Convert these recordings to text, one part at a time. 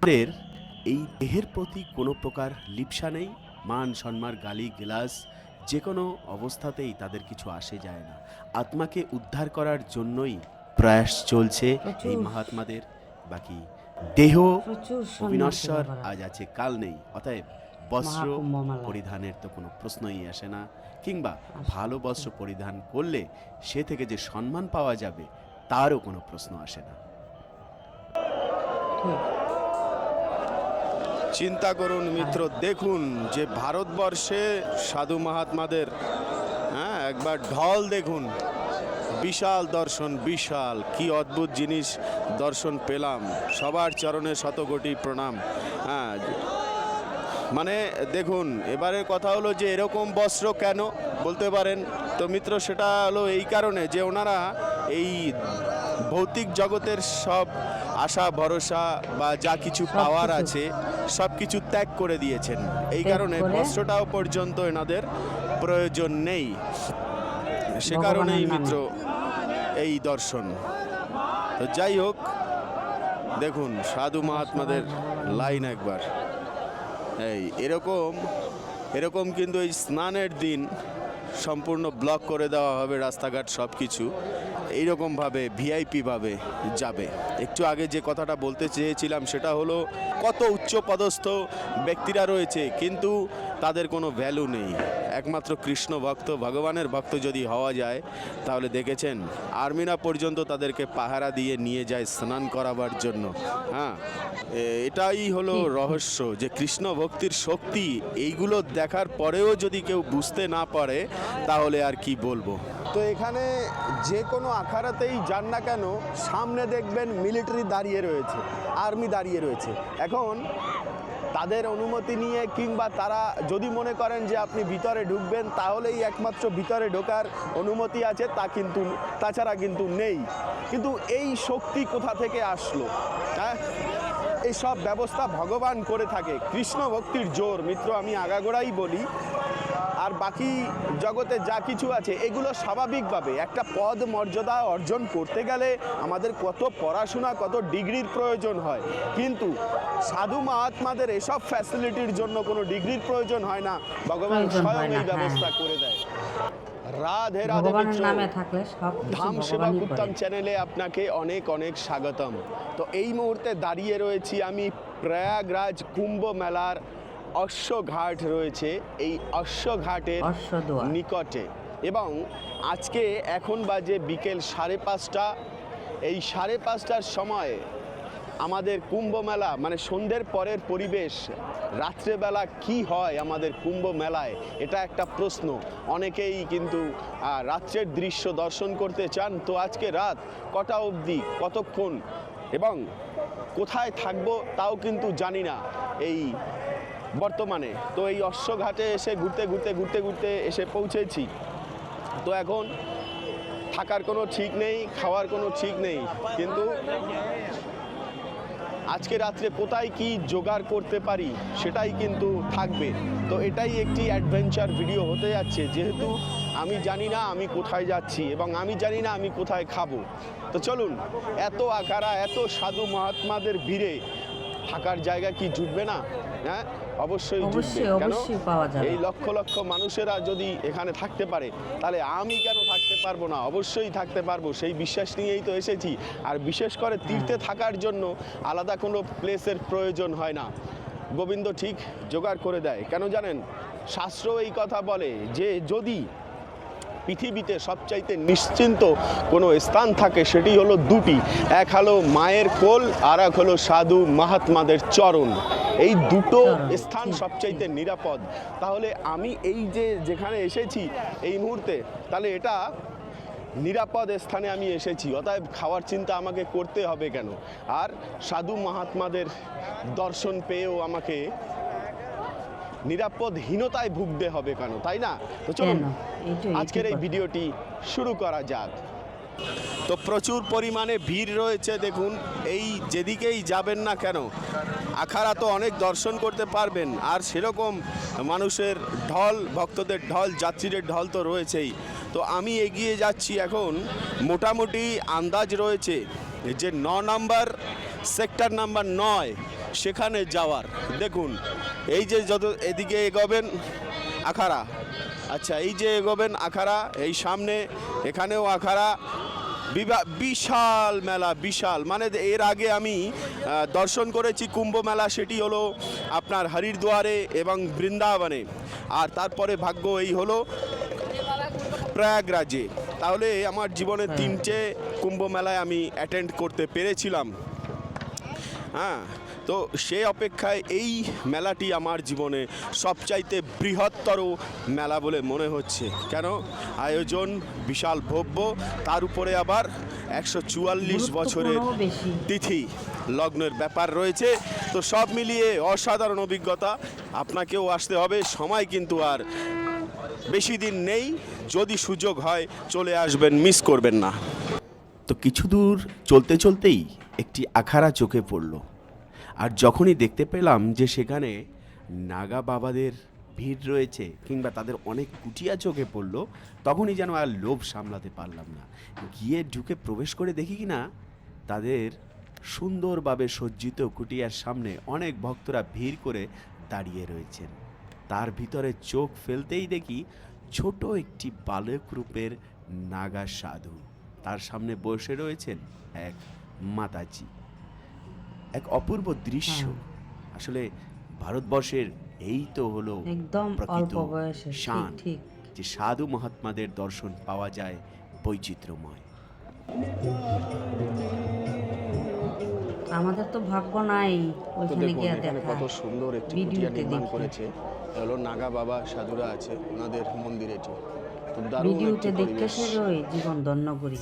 আমাদের এই দেহের প্রতি কোনো প্রকার লিপ্সা নেই, মান সম্মান গালি গেলাস যে কোনো অবস্থাতেই তাদের কিছু আসে যায় না। আত্মাকে উদ্ধার করার জন্যই প্রয়াস চলছে এই প্রচুর মহাত্মাদের। বাকি দেহ প্রচুর সন্ন্যাসী অবিনশ্বর, বাবারা আজ আছে কাল নেই, অতএব বস্ত্র মহাকুম্ভ মেলায় পরিধানের তো কোনো প্রশ্নই আসে না, কিংবা আসে ভালো না। বস্ত্র পরিধান করলে সে থেকে যে সম্মান পাওয়া যাবে তারও কোনো প্রশ্ন আসে না। ঠিক চিন্তা করুন মিত্র, দেখুন যে ভারতবর্ষে সাধু মহাত্মাদের একবার ঢল দেখুন, বিশাল দর্শন, বিশাল কি অদ্ভুত জিনিস দর্শন পেলাম। সবার চরণে শতকোটি প্রণাম। হ্যাঁ, মানে দেখুন, এবারের কথা হলো যে এরকম বস্ত্র কেন বলতে পারেন তো মিত্র, সেটা হলো এই কারণে যে ওনারা এই ভৌতিক জগতের সব আশা ভরসা বা যা কিছু পাওয়ার আছে সব কিছু ত্যাগ করে দিয়েছেন। এই ত্যাগ কারণে করে বস্ত্রটাও পর্যন্ত এনাদের প্রয়োজন নেই। সে ভগবানের কারণেই নামে। মিত্র এই দর্শন। তো যাই হোক, দেখুন সাধু মহাত্মাদের লাইন একবার এই এরকম কিন্তু এই স্নানের দিন সম্পূর্ণ ব্লক করে দেওয়া হবে রাস্তাঘাট, সব কিছু এইরকমভাবে ভিআইপি ভাবে যাবে। একটু আগে যে কথাটা বলতে চেয়েছিলাম সেটা হলো, কত উচ্চ পদস্থ ব্যক্তিরা রয়েছে কিন্তু তাদের কোনো ভ্যালু নেই। একমাত্র কৃষ্ণ ভক্ত, ভগবানের ভক্ত যদি হওয়া যায় তাহলে দেখেছেন আর্মিরা পর্যন্ত তাদেরকে পাহারা দিয়ে নিয়ে যায় স্নান করাবার জন্য। হ্যাঁ, এটাই হলো রহস্য, যে কৃষ্ণ ভক্তির শক্তি এইগুলো দেখার পরেও যদি কেউ বুঝতে না পারে তাহলে আর কি বলবো। তো এখানে যে কোনো আখাড়াতেই যান না কেন, সামনে দেখবেন মিলিটারি দাঁড়িয়ে রয়েছে, আর্মি দাঁড়িয়ে রয়েছে। এখন তাদের অনুমতি নিয়ে কিংবা তারা যদি মনে করেন যে আপনি ভিতরে ঢুকবেন তাহলেই একমাত্র ভিতরে ঢোকার অনুমতি আছে, তা কিন্তু তাছাড়া কিন্তু নেই। কিন্তু এই শক্তি কোথা থেকে আসলো? হ্যাঁ, এই সব ব্যবস্থা ভগবান করে থাকে, কৃষ্ণ ভক্তির জোর মিত্র, আমি আগাগোড়াই বলি। আর বাকি জগতে যা কিছু আছে এগুলো স্বাভাবিকভাবে একটা পদ মর্যাদা অর্জন করতে গেলে আমাদের কত পড়াশোনা, কত ডিগ্রির প্রয়োজন হয়, কিন্তু সাধু মহাত্মাদের এসব ফ্যাসিলিটির জন্য কোনো ডিগ্রির প্রয়োজন হয় না, ভগবান প্রয়োজন স্বয়ং হয় না, এই ব্যবস্থা হ্যাঁ। করে দেয়। রাধে রাধে ভগবানের মিত্র, নামে থাকলে সব কিছু ধাম সেবা ভগবানই উত্তম করে। চ্যানেলে আপনাকে অনেক অনেক স্বাগতম। তো এই মুহূর্তে দাঁড়িয়ে রয়েছি আমি প্রয়াগরাজ কুম্ভ মেলার অশ্বঘাট রয়েছে, এই অশ্বঘাটের অশ্বদুয়ার। নিকটে, এবং আজকে এখন বাজে বিকেল 5:30। এই 5:30টার সময় আমাদের কুম্ভ মেলা মানে সন্ধ্যের পরের পরিবেশ, রাত্রেবেলা কি হয় আমাদের কুম্ভ মেলায়, এটা একটা প্রশ্ন। অনেকেই কিন্তু রাত্রের দৃশ্য দর্শন করতে চান। তো আজকে রাত কটা অবধি, কতক্ষণ এবং কোথায় থাকবো তাও কিন্তু জানি না এই বর্তমানে। তো এই অশ্বঘাটে এসে ঘুরতে এসে পৌঁছেছি। তো এখন থাকার কোনো ঠিক নেই, খাওয়ার কোনো ঠিক নেই, কিন্তু আজকে রাত্রে কোথায় কি জোগাড় করতে পারি সেটাই কিন্তু থাকবে। তো এটাই একটি অ্যাডভেঞ্চার ভিডিও হতে যাচ্ছে, যেহেতু আমি জানি না আমি কোথায় যাচ্ছি এবং আমি জানি না আমি কোথায় খাবো। তো চলুন, এত আখাড়া, এত সাধু মহাত্মাদের ভিড়ে থাকার জায়গা কি জুটবে না? হ্যাঁ, অবশ্যই জুটবে। কেন, পাওয়া যাবে। এই লক্ষ লক্ষ মানুষেরা যদি এখানে থাকতে পারে তাহলে আমি কেন থাকতে পারবো না? অবশ্যই থাকতে পারবো, সেই বিশ্বাস নিয়েই তো এসেছি। আর বিশেষ করে তীর্থে থাকার জন্য আলাদা কোনো প্লেসের প্রয়োজন হয় না, গোবিন্দ ঠিক জোগাড় করে দেয়। কেন জানেন, শাস্ত্র এই কথা বলে যে যদি পৃথিবীতে সবচাইতে নিশ্চিন্ত কোনো স্থান থাকে সেটি হলো দুটি, এক হলো মায়ের কোল আর এক হলো সাধু মহাত্মাদের চরণ। এই দুটো স্থান সবচাইতে নিরাপদ। তাহলে আমি এই যে যেখানে এসেছি এই মুহূর্তে, তাহলে এটা নিরাপদ স্থানে আমি এসেছি, অতএব খাওয়ার চিন্তা আমাকে করতে হবে কেন? আর সাধু মহাত্মাদের দর্শন পেয়েও আমাকে নিরাপদহীনতায় ভুগতে হবে কেন, তাই না? তো চলুন আজকের এই ভিডিওটি শুরু করা যাক। তো প্রচুর পরিমাণে ভিড় রয়েছে, দেখুন এই যেদিকেই যাবেন না কেন আখাড়া তো অনেক দর্শন করতে পারবেন, আর সেরকম মানুষের ঢল, ভক্তদের ঢল, যাত্রীদের ঢল তো রয়েছেই। তো আমি এগিয়ে যাচ্ছি এখন, মোটামুটি আন্দাজ রয়েছে যে 9 নম্বর সেক্টর নাম্বার 9 সেখানে যাওয়ার। দেখুন এই যে যত এদিকে এগোবেন আখাড়া, আচ্ছা এই যে এগোবেন আখাড়া, এই সামনে এখানেও আখাড়া, বিশাল মেলা, বিশাল। মানে এর আগে আমি দর্শন করেছি কুম্ভ মেলা, সেটি হলো আপনার হরিদ্বারে এবং বৃন্দাবনে, আর তারপরে ভাগ্য এই হলো প্রয়াগরাজে। তাহলে আমার জীবনে 3টে কুম্ভ মেলায় আমি অ্যাটেন্ড করতে পেরেছিলাম। হ্যাঁ, তো সে অপেক্ষায় এই মেলাটি আমার জীবনে সবচাইতে বৃহত্তর মেলা বলে মনে হচ্ছে। কেন? আয়োজন বিশাল ভব্য, তার উপরে আবার 144 বছরের গুরুত্বপূর্ণও বেশি। তিথি লগ্নের ব্যাপার রয়েছে। তো সব মিলিয়ে অসাধারণ অভিজ্ঞতা। আপনাকেও আসতে হবে, সময় কিন্তু আর বেশি দিন নেই। যদি সুযোগ হয় চলে আসবেন, মিস করবেন না। তো কিছু দূর চলতে চলতেই একটি আখাড়া চোখে পড়ল, আর যখনই দেখতে পেলাম যে সেখানে নাগা বাবাদের ভিড় রয়েছে কিংবা তাদের অনেক কুটিয়া চোখে পড়ল, তখনই যেন আর লোভ সামলাতে পারলাম না। গিয়ে ঢুকে প্রবেশ করে দেখি কি না তাদের সুন্দরভাবে সজ্জিত কুটিয়ার সামনে অনেক ভক্তরা ভিড় করে দাঁড়িয়ে রয়েছেন। তার ভিতরে চোখ ফেলতেই দেখি ছোট একটি বালক রূপের নাগা সাধু, তার সামনে বসে রয়েছেন এক মাতাজি। এক অপূর্ব দৃশ্য। আসলে ভারতবর্ষের এই তো হলো একদম প্রকৃত অল্প বয়সে, ঠিক, শান, ঠিক। যে সাধু মহাত্মাদের দর্শন পাওয়া যায় বৈচিত্র্যময়। আমাদের তো ভাগ্য নাই তো ওইখানে দেখুন গিয়ে এখানে দেখা। কত সুন্দর একটি কুটিয়া ভিডিওতে নির্মাণ দেখি। করেছে। হলো নাগা বাবা সাধুরা আছে, ওনাদের মন্দির এটি। তো দারুণ ভিডিওতে একটি দেখতে পরিবেশ। সেরই জীবন ধন্য করি।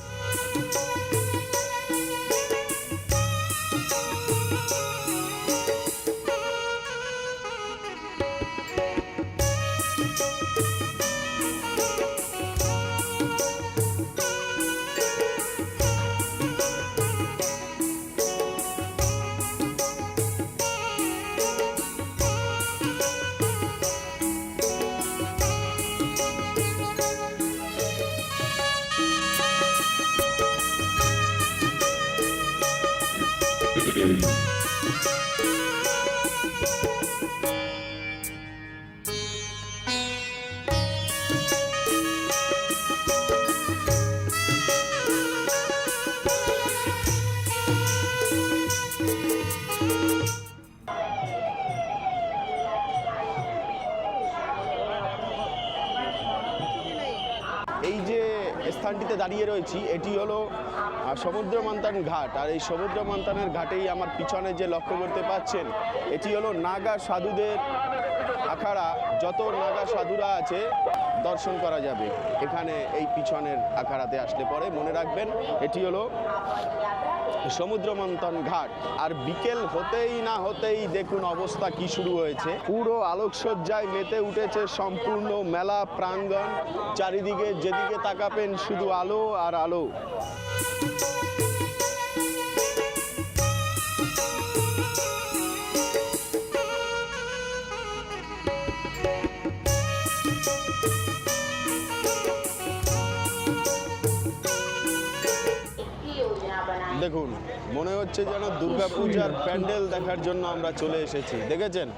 এই যে স্থানটিতে দাঁড়িয়ে রয়েছি এটি হলো সমুদ্র মন্থন ঘাট, আর এই সমুদ্র মন্থনের ঘাটেই আমার পিছনে যে লক্ষ্য করতে পাচ্ছেন এটি হলো নাগা সাধুদের আখাড়া। যত নাগা সাধুরা আছে দর্শন করা যাবে এখানে এই পিছনের আখাড়াতে আসলে পরে। মনে রাখবেন এটি হলো সমুদ্র মন্থন ঘাট। আর বিকেল হতেই না হতেই দেখুন অবস্থা কি শুরু হয়েছে। পুরো আলোকসজ্জায় মেতে উঠেছে সম্পূর্ণ মেলা প্রাঙ্গণ। চারিদিকে যেদিকে তাকাবেন শুধু আলো আর আলো। দেখুন মনে হচ্ছে যেন দুর্গাপূজার প্যান্ডেল দেখার জন্য আমরা চলে এসেছি। দেখেছেন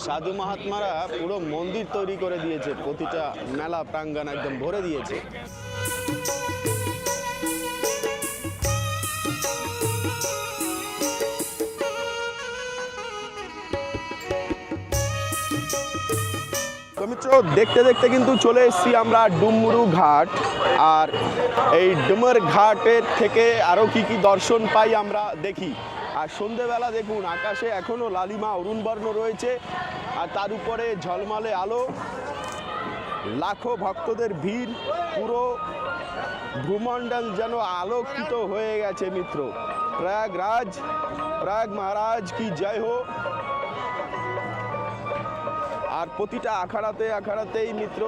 সাধু মহাত্মারা পুরো মন্দির তৈরি করে দিয়েছে, প্রতিটা মেলা প্রাঙ্গণ একদম ভরে দিয়েছে। মিত্র দেখতে দেখতে কিন্তু চলে এসেছি আমরা ডুমরু ঘাট। আর এই ডুমর ঘাটের থেকে আরও কি কি দর্শন পাই আমরা দেখি। আর সন্ধেবেলা দেখুন আকাশে এখনও লালিমা অরুণবর্ণ রয়েছে, আর তার উপরে ঝলমলে আলো, লাখো ভক্তদের ভিড়, পুরো ভূমণ্ডল যেন আলোকিত হয়ে গেছে মিত্র। প্রয়াগরাজ, প্রয়াগ মহারাজ কি জয় হো। আর প্রতিটা আখাড়াতেই মিত্র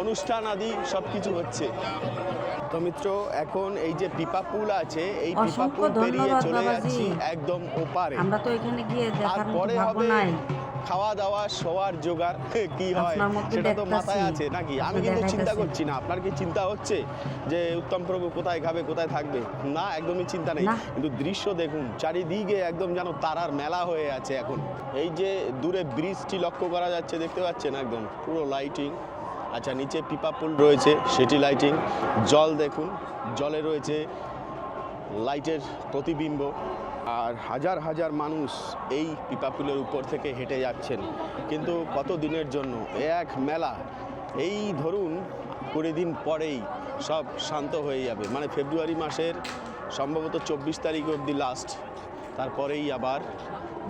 অনুষ্ঠান আদি সব কিছু হচ্ছে। তো মিত্র এখন এই যে পিপা পুল আছে, এই পিপা পুল পেরিয়ে চলে যাচ্ছি একদম ওপারে। আমরা তো এখানে গিয়ে দেখার মতো তারপরে ভাগ্য হবে নাই। খাওয়া দাওয়া শোয়ার জোগাড় কি হয় আপনার মধ্যে সেটা তো দেখতাছি। মাথায় আছে নাকি? আমি কিন্তু চিন্তা দেখাইতাছি। করছি না। আপনার কি চিন্তা হচ্ছে যে উত্তম প্রভু কোথায় খাবে, কোথায় থাকবে? না, একদমই চিন্তা নেই। না। কিন্তু দৃশ্য দেখুন, চারিদিকে একদম যেন তারার মেলা হয়ে আছে এখন। এই যে দূরে ব্রিজটি লক্ষ্য করা যাচ্ছে, দেখতে পাচ্ছেন একদম পুরো লাইটিং। আচ্ছা, নিচে পিপা পুল রয়েছে, সেটি লাইটিং। জল দেখুন, জলে রয়েছে লাইটের প্রতিবিম্ব। আর হাজার হাজার মানুষ এই পিপা পুলের উপর থেকে হেঁটে যাচ্ছেন। কিন্তু কত দিনের জন্য? এক মেলা। এই ধরুন 20 দিন পরেই সব শান্ত হয়ে যাবে, মানে ফেব্রুয়ারি মাসের সম্ভবত 24 তারিখ অবধি লাস্ট। তারপরেই আবার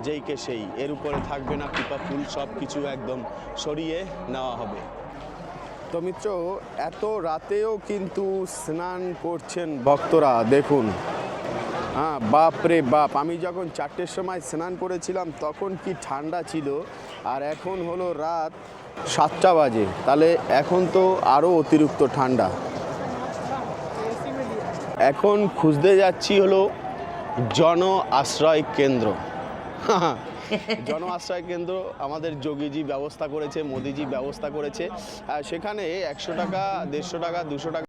যেই কে সেই, এর উপরে থাকবে না পিপা পুল, সব কিছু একদম সরিয়ে নেওয়া হবে। তো মিত্র, এত রাতেও কিন্তু স্নান করছেন ভক্তরা, দেখুন। হ্যাঁ, বাপ রে বাপ, আমি যখন 4টের সময় স্নান করেছিলাম তখন কি ঠান্ডা ছিল, আর এখন হলো রাত 7টা বাজে, তাহলে এখন তো আরও অতিরিক্ত ঠান্ডা। এখন খুঁজতে যাচ্ছি হলো জন আশ্রয় কেন্দ্র। জন আশ্রয় কেন্দ্র আমাদের যোগীজি ব্যবস্থা করেছে, মোদিজি ব্যবস্থা করেছে। সেখানে 100 টাকা, 150 টাকা, 200 টাকা